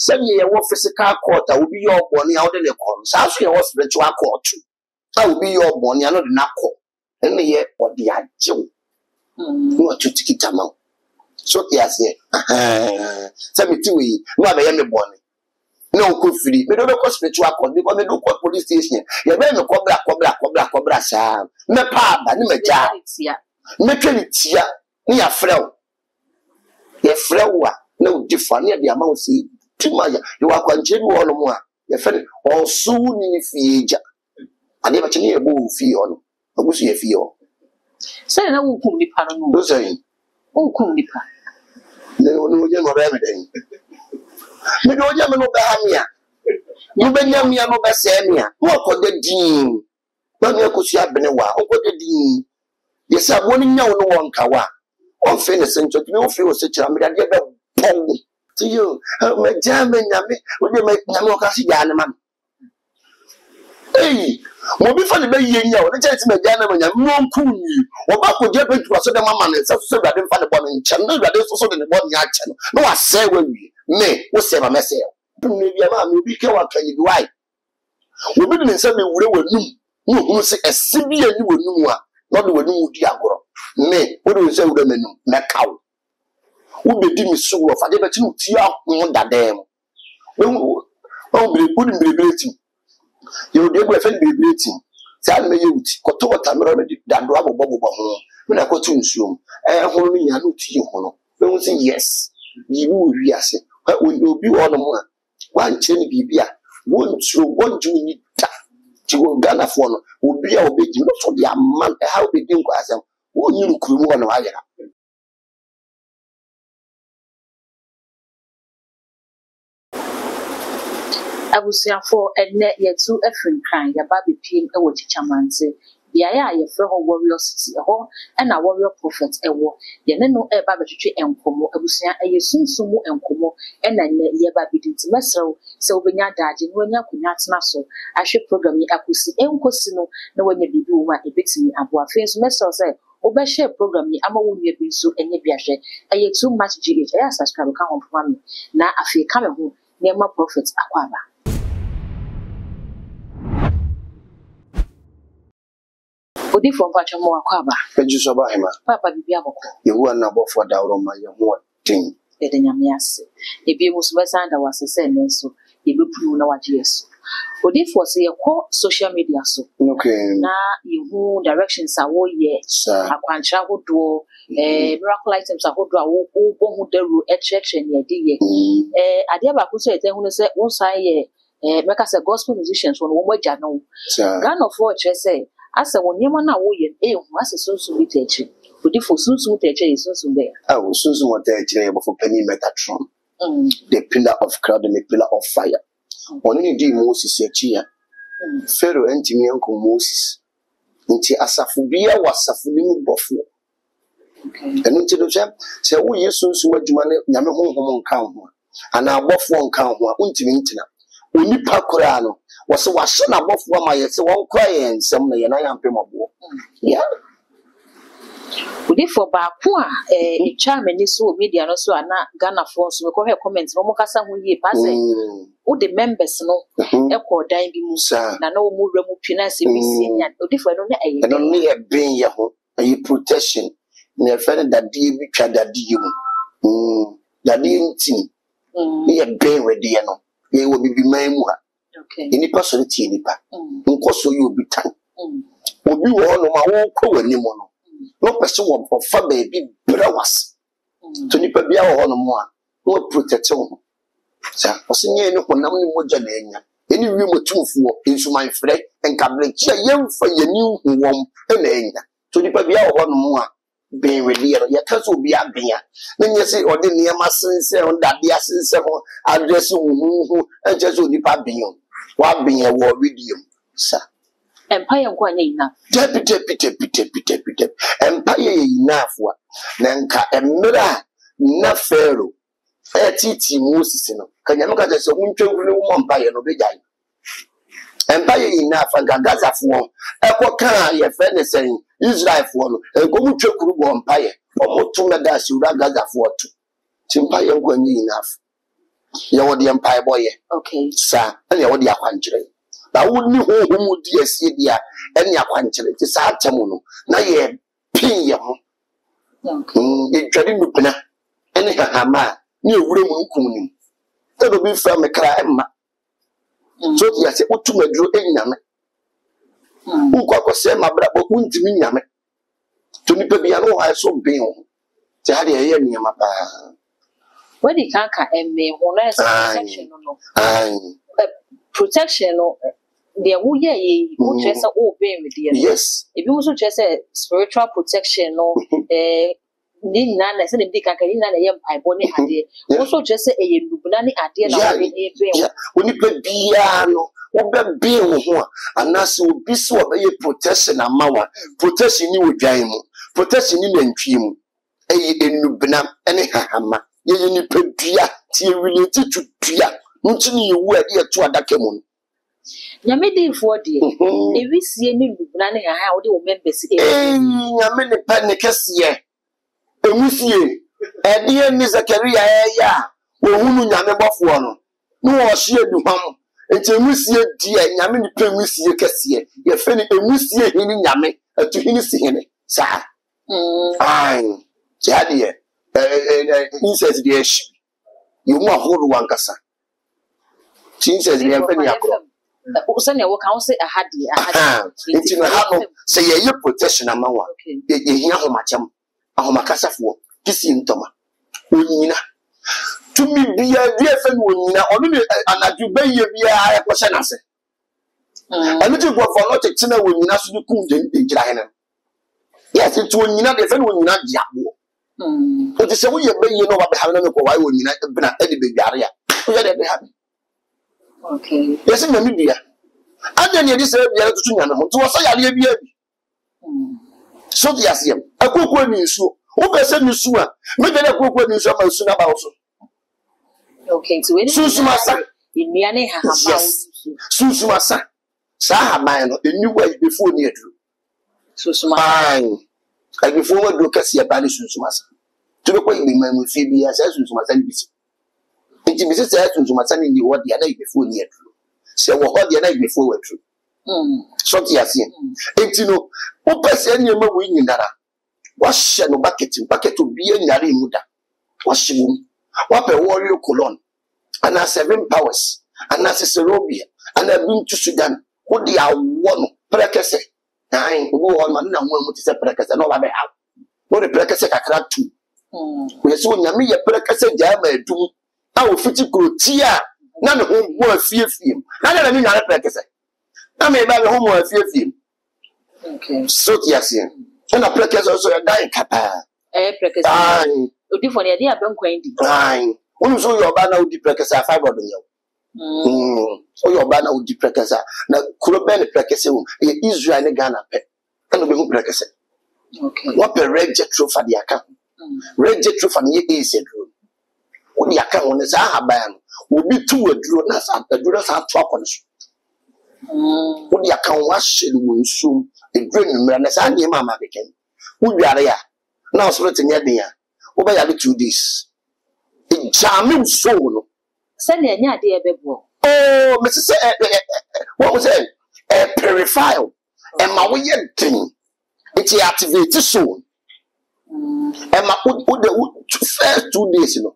Send ye a physical court, I will be your bonny out in the corner. So you was spiritual court. I will be your bonny, I know the knuckle. And the year or the adjo. What to take it amount. So, yes, send me to we, no, I am a bonny. No, good free. We don't know spiritual court because we don't call police station. You may not cobra, Sam. Me pa, but me ja. Me can it here. Me a flow. Ye flower. No different near the amount see. You are continuing all more. Your friend all soon in the I never tell you a bull fee on. I wish you feel. Say, I will come the panel. Who's saying? Oh, come the pan. No, you know everything. Me do ya me no ba hamia. You be nya me no ba se amia. Wo akoda din. Ba me akosu abene wa. Akoda din. Yes aboni nya wo no wonka wa. On fe ne sencho me wo fe wo se kira me da be pon. To you, me jame nya me, wo de me nya me o ka si ja ne man. Hey, mo bi fa ne be ye nya wo ne chance me ja ne nya mo nku ni. Wo ba ko je betu so de mama ne so so bade fa ne bo ne nche. No bade so de ne bo nya che no. No wa se we wi. Me, what say my message? Maybe a man will be careful. Can you do why? We didn't say me would no, who say a severe you would know, not the one who diagro. Me, what do you say with them? Macau. Who be dim so of a debate to tear on that damn. Oh, be putting be bleating. You did my friend be bleating. Tell me you, Cotoa Tamara that rubber bubble when I go to consume. I hold me a new tea. Don't say yes. You will yes. Will be all the more. One chain be one true, one June to go Ghana for will be our big not for the amount how we do as them. Who you could one of either. I will say for a net yet two effing kind, a baby pin a watch chamancy. The aya ye fro warrior city ho and a warrior prophet e wo ye ne no e ba betwetwe enkomo abusia eye sunsumu enkomo e na ne ye ba bidinti mesrew se obenya daage no anya kunya tena so ahwe program yi akosi enkosi no na wanya bibi wo ma ebetimi abo afen so mesrew se obehye program yi ama wo nua bi so enye biahwe eye too much gh eye subscribe ka ho poma me na afi ka me ho ne ma prophet akwaba Odi from Pachamu Aquaba. Pejusoba Hema. Papa Bibiabo. You were not for Dauroma, your more thing. Edanyamias. If you was Western, there was a sentence, so you will prove no ideas. Odi for say a call social media so. Okay. Na you directions are all ye, a quancha would do miracle items are who draw who the church and ye dear. I never could say, then when say, once I make us a gospel musicians when one jano. Gun of what say. Asa wonyema na wo ye ase sunsun bi techi odi fo sunsun techi sunsun be sunsun what techi e for penny Metatron the pillar of cloud and the pillar of fire oni di Moses echi ya Pharaoh entimi enko Moses nti asafu bia wasafu ni mbofo eno nti do se wo ye sunsun adwuma ne nyame honhom nka ho ana abofo nka ho a ntimi ntina oni pakura no was washing a buff for my yes, one crying some na yam pemabo. Yeah. Odi for Bakua, a charm and so media no so na Ghana for so we comments no mokasa hu ye pass o the members no e ko dan bi mu na no mu remu twina se bi senior odi for no na e no ne e ben ye ho e protection na friend that dey bi twa that dey mu that dey ntin ne e ben we dey no ye wo bibi man mu ha. Okay. Any personality in Nipa. Nkoso you be time. Obi wo no ma wo kọ wani mo no. No person wo fa baby brawas. To nipa bia wo no mo a, wo protect wo. Sa, osinye ni honam ni moja na enya. Eni wi motumfuo, insuman frɛ enkable chia yemfa yani huwom na enya. To nipa bia wo no mo a, ben wedi ya ya kaso obi abia. Na nye se ode niam asense on dade asense ho address hu enche so nipa bion. What being a war medium, sir? Empire nkwa enough. Deputy. Empire enough. Nanka emira na Pharaoh. Titi Moses no. Kanyamaka just untwewuru empire no bejai. Empire enough and Gaza for. Ekwa ye friend saying Israel for no. Go mutwekuru empire. Omo tuma da sura Gaza for two. Empire nkwa enough. ya wo de empire boy Okay. sa ene ya wo de akwankyere na wo ni ho mu di asie dia ene akwankyere ti sa atemu no na ye pin ye ho e twade nupena ene hahama ni ewure mu nkum nim e do bi fra me kra emma so ya se otumaduro enyame uko akose mabra bo untimi nyame to nipa bia no ha so ben ho ti ha de ye nyama pa when the kanka emme hono protection no protection no the wo ye wo chese o ben with the yes if you also chese spiritual protection no ni na se dem di kanka ni na ye mpaibo ni ade wo so chese eye nubuna ni ade na wo be ben oni pe bia no wo be ben ho a anase obi so obeye protection amawa protection ni wodwan mu protection ni nantwie mu eye enubuna ene hahama ye ni pe dua ti relate to dua nti ni ewu ade eto adaka mu nyame di fo de ewisie ni nubuna ni haha wo de wo members nyame ne pa ne kese ewusie ade ni Zakaria ya wo hunu nyame bofo no no wo hye aduham enti ewusie die nyame ne pa ewusie kese ye fe ni ewusie hini nyame atu hini si hini sa ai jade insect de eshi you mu ahodo wankasa insect de empe ni akọ o se ne wo kan se ahade enti no ha no se ye protection amawa ye hia homachem ahomakasafo kisi ntoma onyina tumi bia die fe no onyina onu ne anaju beye bia ya kwose na se anu ti gwofo no tetena onyina so di kun de ngira hena yes ti onyina de fe no onyina diabo o ti se wo ye beye no ba be ha na ko wa onyina bina e de be dware a o ye de be ha okay yes me bia ade ne di se bia tutu nyame ho to so yale bia bi so di asem akoko ni nsu o be se nsu a me de akoko ni nsu ma nsu na ba so okay so when susumasa inua ne hahama susumasa sa hama no eniwa before ni aduru susumasa ai before we do kase ba ni susumasa to be ko ibe mamu fi bia sa susumasa ni bisi nti bisi sa susumasa ni wo dia na before ni aduru se wo ho dia na before we aduru so ti asem enti no o pese ni ma wo nyinara wa hye no bucket obi anyare mu da wa hye wo wape warrior colon ana 7 powers ana Seserobia ana bintu Sudan wodi awo no prekese nine obo ho ma na ho ti se prekese no ba be ha no de prekese kakra tu we so nyame ye prekese jama adum a ofiti kroti a na ne ho bo afiefie na na ni nyare prekese na me ba be ho mo afiefie okay so ti asen na prekese so ya dai kapa prekese odi for the abenkwan di ai unu so yoba na odi prekesa fiber do nyaw so yoba na odi prekesa na kuro be ne prekesa wo e Israel ne Ghana pe kana be hu prekesa okay what pe reject trophy dia ka reject trophy ne e se duro odi aka won sa haba no obi tu aduro na sa aduro sa to akọ so odi aka wa hye no nsum eduro numra na sa ne mama beken wo dware ya na so retenya den ya oba ya 2 days jamin so no se na nya ade ebebo oh me say what was it purify e ma wo ye din it activate so e ma wo the first 2 days no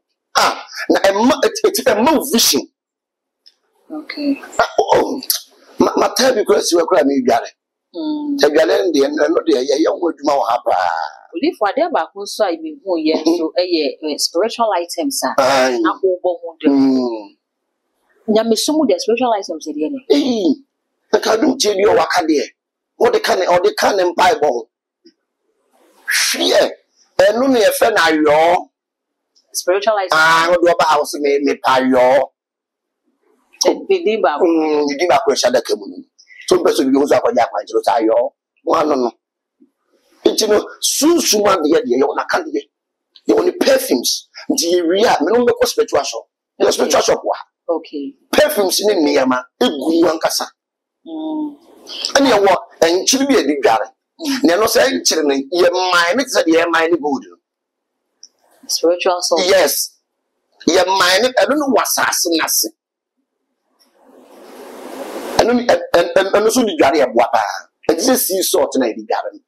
na e ma vision okay ma tell because we kura me biare tabiale ndi no de ye wo adwuma wo ha pa odi for ade ba ko so ai me hu ye so spiritual items na ko bo hu de nya me sumu de spiritual items de ne e ka dum je ni o waka de o de kan mpai bo hwie enu ne ye fe na yo spiritual items o do ba house me pa yo di ba ko sha da kemu so person bi o so akwaja akwanjiro sa yo wa no no susuma de ye wona kan de ye woni perfumes ndi ria me no be ko spiritual shop the spiritual shop wa okay perfumes ni niyama egu ankasa ani ye wo enchiri bi edi dware ne no say enchiri ne ye mai me say ye mai ni good spiritual soul yes Ye mine, I don't know what's assassin. And also the Gary of Wapa. And this is sort of the garden.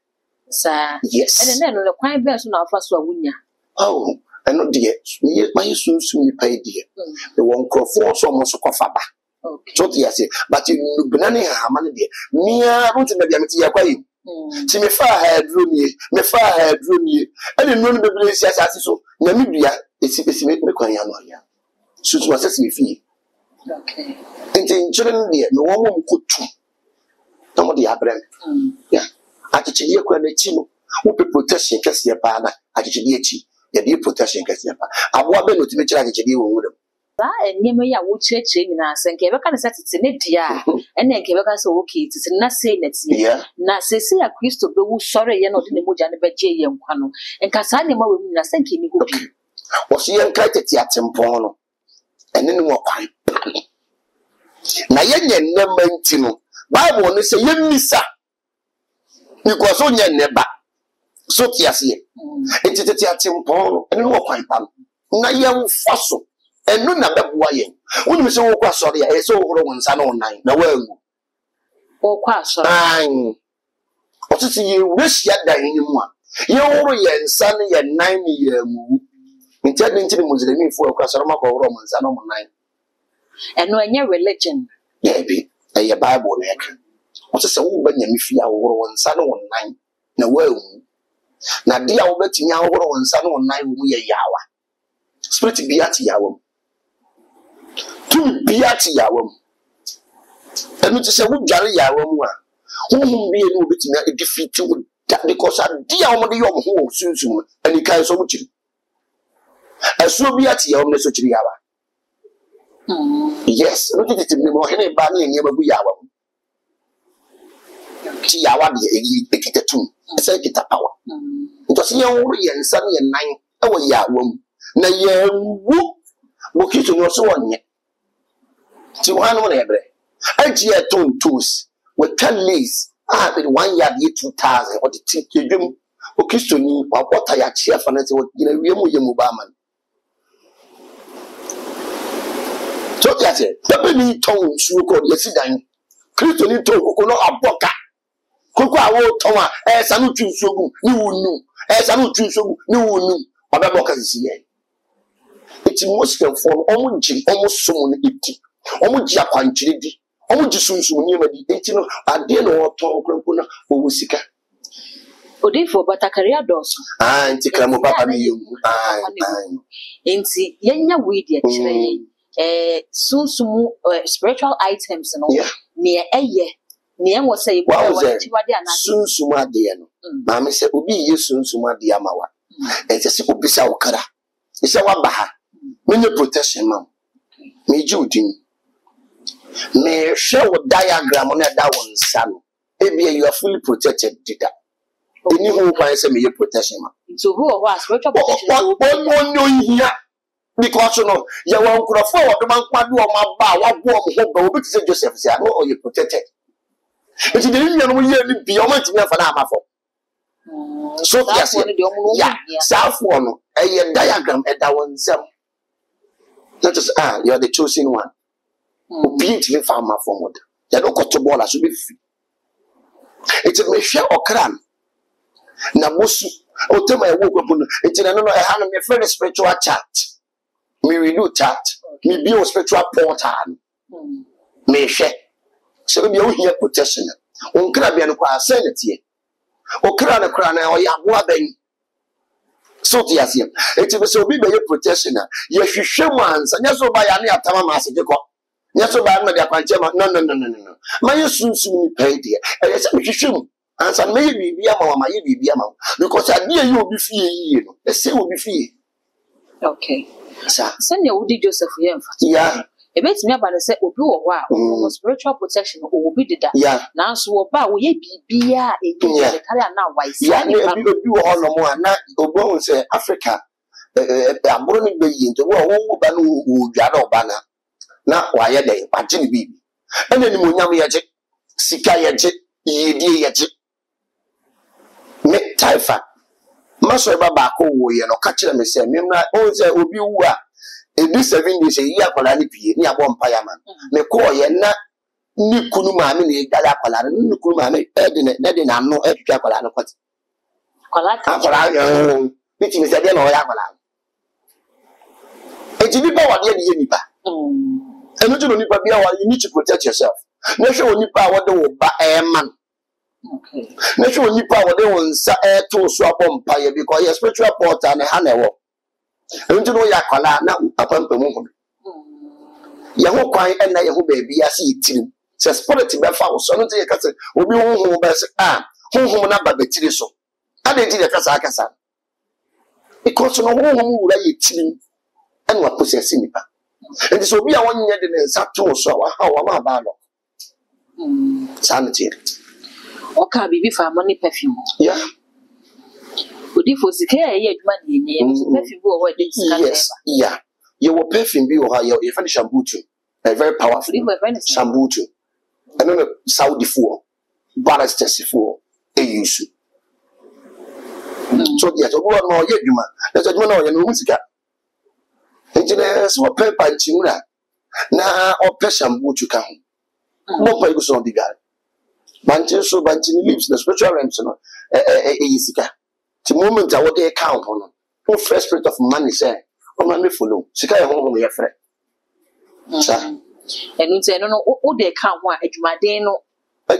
Sir. Yes. And then the quiet best on our first one. Oh, and not dear. My soon pay dear. The one crop for almost a coffaba. Okay. So, yes, but you banana hammer dear. Mia, what in the Yamati See me far had drew me, and in one of the places as so, Namibia, it's me quayanoya. Suits was me fee. Okay. And in children, dear, no one could too. Nobody Abraham. Yeah. Atichia Quanetino, who protection Cassia Pana, Atichiachi, the dear protection Cassia. I want to make it And near me, I would church in us and Quebec and set it in it, yeah. And then Quebec so okay, it's not saying it's yeah. Now, say, a Christo, but sorry, you're not in the Mujana Beje and Quano, and Cassani, my women are thinking you could. Was she unkited at Tempono? And then what I na yenye nnemma ntino Bible no say yemisa because onye neba so tiase entitete atempon no ene no kwan pam na yem faso enu na beboa yen woni se wo kwa sori ya so horo wonsa na onan na wangu o kwa sori an otiti ye wehia dan ni mu a ye horo yensa ne ye nan ne ye mu ntide muzilimi fo kwa sori makọ horo wonsa na onan eno enye religion yeah be a Bible na eka o se wo ba nyame fi a horo wonsa na onan na wangu na dia wo betimi a horo wonsa na onan wo mu ye yawa spirit bi ati yawa tu bi ati yawa enu ti se wo dware yawa mu a honhom bi enu betimi a defeat wo because dia wo de yom ho sunsun ani kai so mu kiri aso bi ati yawa na so kiri yawa yes no ti ti mo he ne ba na enye bagu yawa ti yawa de e ekitetu ese kita power because ye wo ye nsa ne nan e wo yawa mu na ye wu bokitu no so wonye ti wan mo na ebre anti ye ton tools we can lease with 1 yard ye 2000 or the ticket dwem bokitu ni wa bota ya chia fa na ti wo gina wiem ye mu ba man so that's it the ni ton su ko ye sidan Kristo ni ton ko no aboka koko awo ton a sanu twi nsuogu ni wonu sanu twi nsuogu ni wonu obaboka sisi ye iti Muslim for omuji omusom no iti omuji akwankyire di omuji sunsun ni ma di enti no ade no oton kronko na owo sika odifo batakaria dos enti kramo papa mi yemu enti yenya weed ya kire sunsun spiritual items no ne eye ne enwo say ibo wa chiwade ana sunsun ade no ma me se obi ye sunsun ade amawa enti se obi sa okara ise wa baha many protection man me judin me show diagram on that one son maybe you are fully protected dida any who can say me protection man so who was spiritual protection on here because no you want to forward the man kwadu o ma ba wa bo o ho ba obi say Joseph say no you protected it didn't you know you be o ma ti me fa na amafo so yes yeah self one a diagram at that one self. Not just you are the chosen one. Obediently found my forward. You don't got to ball as you be free. It's a share or cram. Namusu, or tell my work upon it. I know I have a very spiritual chat. Me renew chat. Me be a spiritual portal. Me share. So you hear protection. On Krabian sanity. O Krana Krana or Yabuaben. So yes, it was so big protection. Yes, you show once, and yes, by any Tamamas. Yes, by no. My soon paid dear. And yes, you should answer maybe be a mamma, maybe be a mouth. Because I knew you will be free. The same will be free. Okay, sir. Send your Woody Joseph. Yeah. It makes me about to say, wow, spiritual protection will be that. Yeah. Now, so about we be now wise. Yeah, you all no more. Now, Obo say Africa, I'm running the into who Banu Jado Bana. Now, why are they? But Jimmy Baby. And then Munyami Yajet, Sika Yajet, Yedi Yajet. Make Taifa. Master Babako, you know, catch them and say, Mimna, oh, say, Obi, Ebi 7 days yi akwala ni pie ni abọ mpa ya man. Me call ye na ni kunu maame na egale akwala ni kunu maame de na no etwa akwala no kwati. Akwala biti me se de na o ya akwala. Enti nipa wade de ye nipa. Enu ju no nipa bia wa you need to protect yourself. Na hwe onipa wade wo ba man. Okay. Na hwe onipa wade wo nsa to so abọ mpa ye because your spiritual portal na ha na ewo. Enu ju no ya akwala na apampa mu ho. Yaho kwan na yaho baabi ase yitirim. Se spirit be fa wo so no te yekase obi honhom be se honhom na ba betiri so. Ade ti yekasa akasa. Because no honhom wura yitirim and wa possess nipa. And so obi a wonye de ne nsa to so wa ha wa ma ba lo. Sanity. Oka bibi fa money perfume. Yeah. Odi fo sika ye adwuma ne nye perfume wo ho de sika. Yes. Yeah. You perfume bi wo ha you find shampoo too. A very powerful shampoo too. And then Saudi for barristers for a use. So yes, no ye adwuma. Let's adwuma na no musika. Engineers wo paper chimura na o pe shampoo too ka ho. Mo pa iguso on diga. Bantin lips the spiritual realms no yisika. The moment I would account on no first spirit of money say o ma me follow. Sika ye ho ye frɛ. Sa. Enu say no o de ka ho a adwumaden no.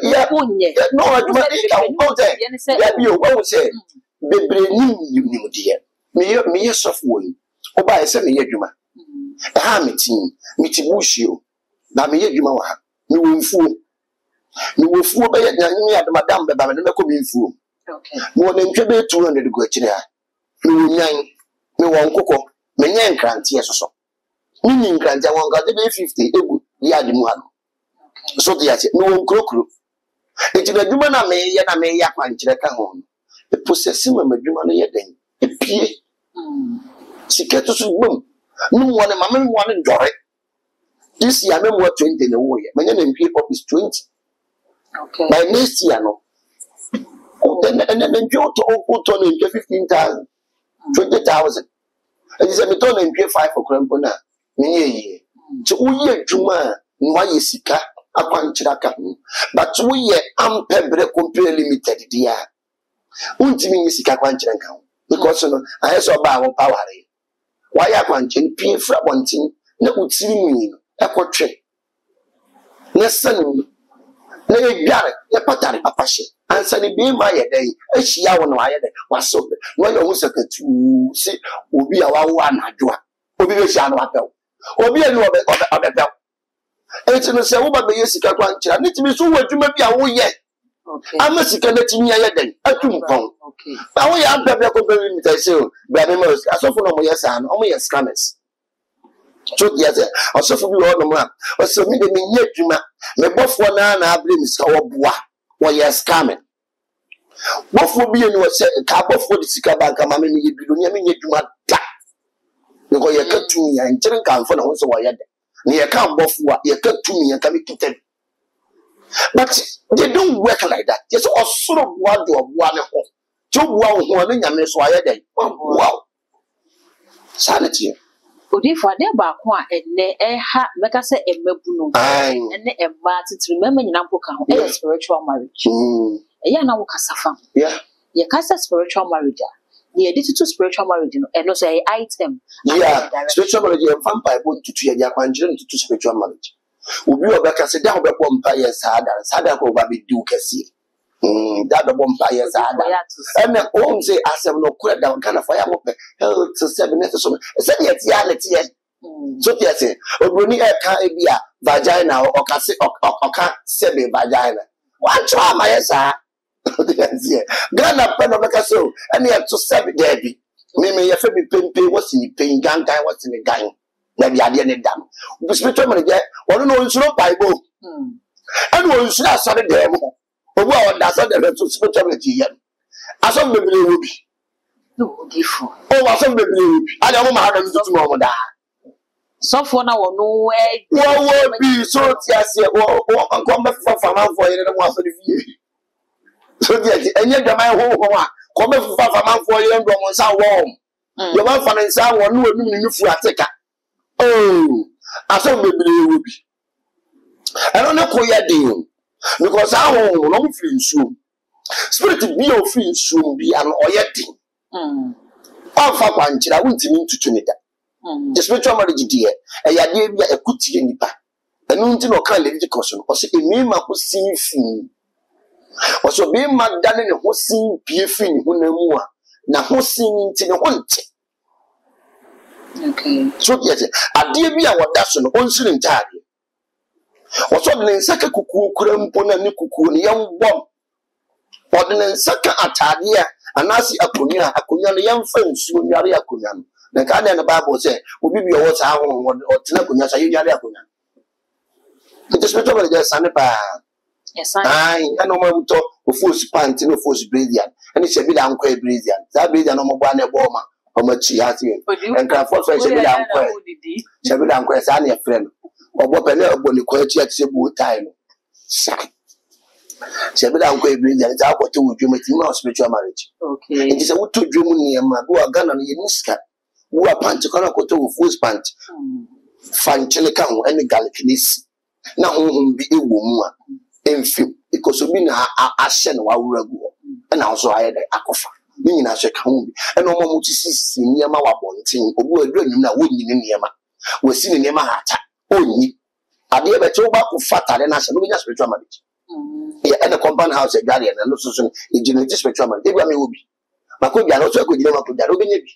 Yeah. No adwumaden ka ho say. Yeah bi o wo say bebre nim de. Me ye sofo yi. O ba ye say me ye adwuma. Ha meti bushio. Na me ye adwuma wa ha. Me wo mfuo be ye nyanyi adomadam be ba me ko me mfuo. Okay. Me won ntwe be 200 go akire ha. Me wo nyan me won kokɔ me nye nkrantie soso. Ni nkrantie won ga de be 50 egu ya de mu ha. So de yache me won krokro. Enti na dwuma na me ya kwankire ka ho. E possess ma madwuma no ye den. E pie. Siketo so gbom. No one ma me won ndore. This year me mo 20 na wo ye. Me nye na mpie up is 20. Okay. By next year no. And then mpie auto na mpie 15,000. 20,000. And is a me ton mpie 5 for krampo na. Me ye. So wo ye dwuma ni wa ye sika akwankyira ka ho. But wo ye ampebre compare limited dia. Untimi ye sika akwankyira ka ho. Because no I so ba wo power. Why akwankyira pie fra bontin na utiri mi no ekotwe. Na sanu na ye gare ye patare papahye. Ansa ni bi ma ye den ehia wo no aye den waso. No ye hu sekatu si obi a wawo anadwoa. Obi be hia no apel. Obi enu obepel. Enti no se wo ba be yesika kwankyira nitimi so wadwuma bi a wo ye. Okay. Ama sika na timi aye den atumpon. Okay. Ba wo ya bebe ko be mi tai se o. Bra me mo asofo no mo yes an o mo yes scammers. So yes, asofo bi wo no mo a. O se mi de me nye adwuma. Me bofo na abre mi sika wo boa. Wo yes scamming. Bofo bi enu wo se ka bofo de sika ba ka ma me ye bi do ne me nye adwuma da. Nko ye ka tumi ya nkyere kan fo na ho so wo ye de. Ne ye kan bofo a ye ka tumi ya ka me kiten. But they don't work like that. Yes, osoro boa do boa ne ho. To boa ho ne nyame so aye den. Wow. Sanity. Odi fo ade ba ko a enne ha meka se emmabu no. Enne emma titiri mema nyina mpoka ho. E spiritual marriage. E ya na wo kasa fam. Yeah. Ye kasa spiritual marriage. The edited to spiritual marriage no and also item. Yeah. Spiritual marriage and fam Bible to ya kwanjire to spiritual marriage. Obi obeka se da obekọ mpa ye sada ko ba be du kesi da do mpa ye sada and o say asem no kura da kana fa ya mope to 7 net so se ye ti ya leti ye so ti say obroni e ka e bia vagina o ka se o ka sebe vagina wan try ma ye sa Ghana pen obeka so and ye to 7 there bi me ye fe bi pempe what's in pain gang what's in the gang na bi ade ne dam spiritual marriage wono no nsuro Bible and wo nsuro asore dem ho obu a won da asore dem to spiritual marriage ye asom bebre wo bi no gifo o asom bebre wo bi ade mo ma ha no tutu mo da so for na wono wo bi so ti ase wo anko me fa manfo ye ne mo asore fie so ti ati enye dwaman ho a ko me fa manfo ye ndo mo nsa wo yo man fa nsa wo no anum ni fu ateka Oh, asem bebre wo bi. Eno ne koye den. Because how no free nsuo. Spirit bi o free nsuo bi an oyɛ den. Afa kwankyira wontimi ntutu ne da. The spiritual marriage die eyade bi a ekutie nipa. Enu nti no kan Leviticus no. O se emi ma ko sin fi. O so be ma dane ne ho sin pie fi ne ho na mu a na ho sin nti ne ho nte. Okay. So yes, ade bi a woda so no onsiri ntaade. O so de nsaka kuku kura mpo na ne kuku ne yembom. O de nsaka ataade a anasi akonya no yemfa nsuo nyare akonya no. Na ka na Bible say obi bi o sa ho o tena akonya sa nyare akonya. It is better when just stand pa. Yes, I. Ai, ana mo buto o force pant no force Brazilian. Ani se bi da nkwa Brazilian. Za Brazilian no mo gba na ebo ma. O ma chi ati. En ka for se bi da nkwa. Se bi da nkwa sa na e frɛ no. Obo pe na obo ni kwa chi ati se bu tai no. Sa. Se bi da nkwa Brazilian za abote wudwe ma ti ma spiritual marriage. Okay. It is a wuto dwe mu ne ma bo Ghana no ye niska. Wo a pant kono koto wo force pant. Fanchele kan wo ene galkinisi. Na honhom bi ewo mu a emfim because obi na ahye na wawura gu na also aye da akofa ni nyina hye ka ho bi na omo mo tisisi niema wabonten obi adu anyum na wonyi ne niema wasi ne niema hata onyi ade be che ba ko fatale na hye no nya spiritual marriage ya na compound house egari na no so ejine spiritual marriage ebi ame obi makobi na so akojire makobi na obenya bi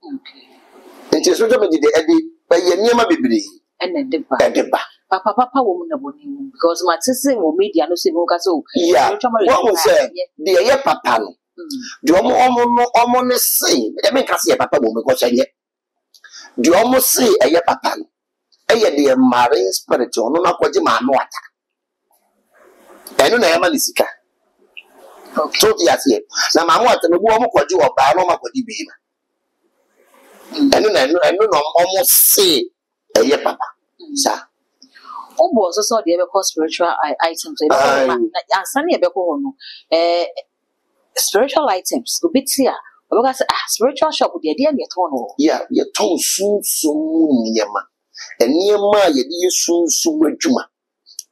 Okay. nti spiritual marriage de ade ba ye niema bebre Edeba. Papa wo na boni because my sister wo media no say mo ka so. Yeah. What was say the ye papa no. The omo ne say e me ka say papa mo because ye. The omo say ye papa no. E ye the marine spirit ono na kwaje ma no ata. Eno na ye ma lisika. Okay. So the ase. Na ma mo ata me bu omo kwaje oba no ma kwaje bi na. Eno no omo say ye papa. Sa. Obo so dey be spiritual items e be asane e be ko no spiritual items obitia obo say spiritual shop dey dey na to no Yeah, ye ton sunsun niema eniema ye dey sunsun adwuma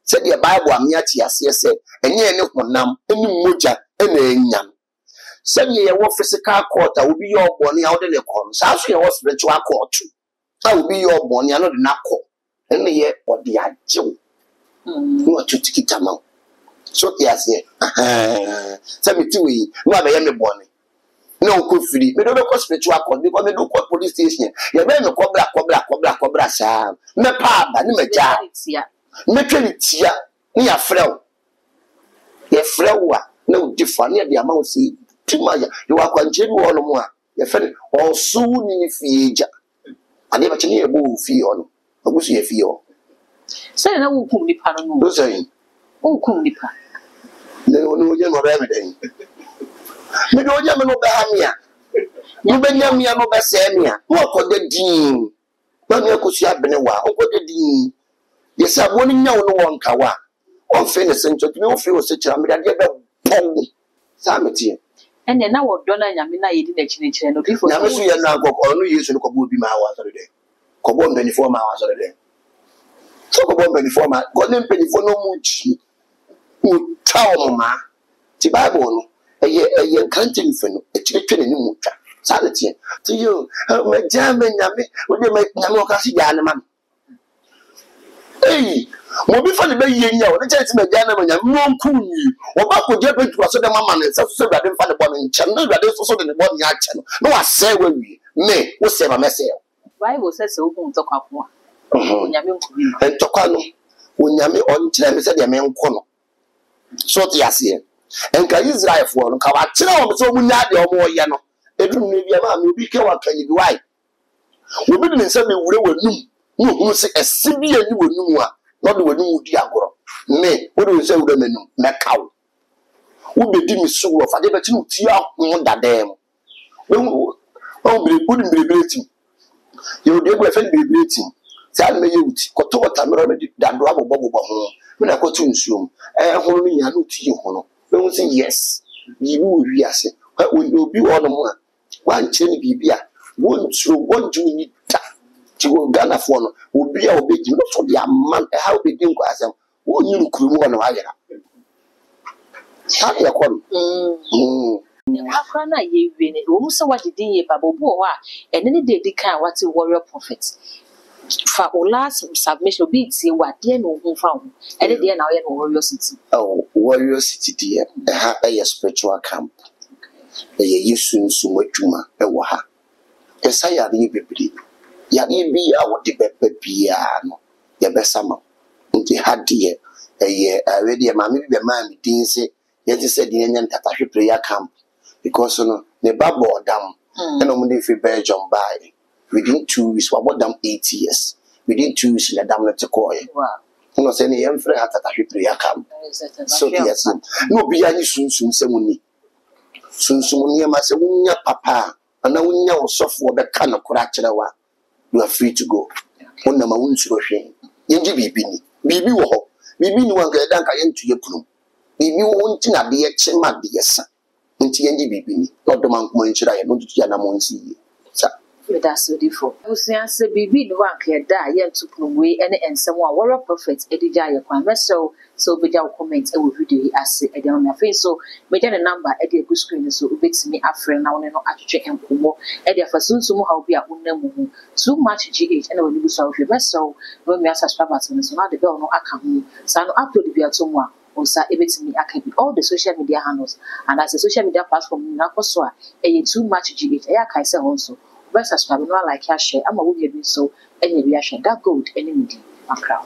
said the Bible amia ti ase say enye ne honam eni moja ena enyam said ye wo physical court a obi ye obone a wo de le ko so so ye wo spiritual court a obi ye obone a no de na ko ene ye odi ajew no atutiki tama so yes say me ti we no abe ye me bone no ko free me do ko spiritual court because me do ko police station ye be me kobra sa me pa ba ni me ja me twani tia ni afrew ye frew a na odi fa na de ama o si timaya ye wa kwanche bi wo no mu a ye fe o su ni fieja ade ba chini ye bo fie ono ogusu ye fie o say na wo kum nipa no do say wo kum nipa le ono je no ba me den me do je me no ba amia no be nyamia no be se amia wo akode din ba me akosu abene wa akode din ye sa bo ni nyawo no wonka wa on fe ne sencho me wo fe wo se kira me de be pon sa metie ene na wo do na nyame na yedi na chinechire no before na me so ye na akoko no Yesu no ko bo bi ma wa so de ko bo mbenifo ma wa so de so ko bo mbenifo ma ko ne mbenifo no mu chi mu tawo ma ti Bible no eye kantin fe no e twetwe ne mu twa sa de tie ti yo ma jame nyame wo de ma nyame o ka si ja ne ma eh mo bi fa ne be ye nya wo ne chance ma ja ne ma nyame mo nku ni wo ba ko je petu so de mama ne so so Awurade fa ne bo ne nche no Awurade so so de ne bo ne ache no wa se wa wi me wo se ma mese Bible says so hu ntokwa ko nyame nku bi ntokwa no onyame on kire me se de me nko no so ti ase enka Israel fo no ka wa kire wo so mu nya de o mo ye no edum ne bia ma me obi ke wa kanyi bi wai obi de nsa me wure wanum no hu se esibi ani wanum a no de wanum di agoro me wo de nsa wure manum me kawo wo be di mi so wo fa de be ti no ti akon dadem wo brebretim you dey go offend brebretim say me yuti ko to watermelon me dando abobo ho me na ko tu nsuom ho no nya no ti ho no me hu say yes yi wo wi ase obi wo no mo a wan che ni bibia won tru won ju ni ta ti go Ghana for no obi a obi no so dia man e ha obi din ko asem wo nyi kurumu wo no ayera ta ya kon akra na ye wi ne wo musa wa didin ye baba obu ho a ene ne de kan what warrior prophet fa o last submission be tie wa de no ho fa ho ene de na o ye no warrior city warrior city de ha a spiritual camp ye yesunsu matwuma e wo ha esa ya de bebiri ya de bi a wo de bebe bia no ye besama nti ha de ye we de ma me be ma me din se ye ti se de nya ntata prayer camp because no ne babo dam and no dey fi Belgium by within 2 weeks we about them 8 years within 2 weeks le dam let ko ye wow no say ne yem frɛ atata prayer camp so yes no bi ani sunsun se muni sunsun ni ma se wunya papa ana wunya osofo be ka no kora kyerɛwa you are free to go wonna ma wunsuro hwe yenji bibi wo ho bibi ni wan ka dan ka yentu ye punu bibi wo ntina de ye chema de yesa nti yenji bibi ni odoman kuma nchira ye no tutu ya na monsi ye sa that's beautiful usia se bibi ni wan ka da yentu punu we ene ensem a warrior prophet edija ye kwan meso so be jaw comment e wo video yi ase e dem na fe so me je the number e dey go screen so obetimi afre na woni no atwetwe enkomo e dey fa sunsun ha obi a unnamu hu too much gh ene woni bu so ahwe meso no me subscribers so na the bell no aka hu sa no upload bi atomo a onsa ebetimi aka bi all the social media handles and as a social media platform na koso a e too much gh e aka say hon so subscribe no like share ama wo bi so enye bi a share that gold enemy di akra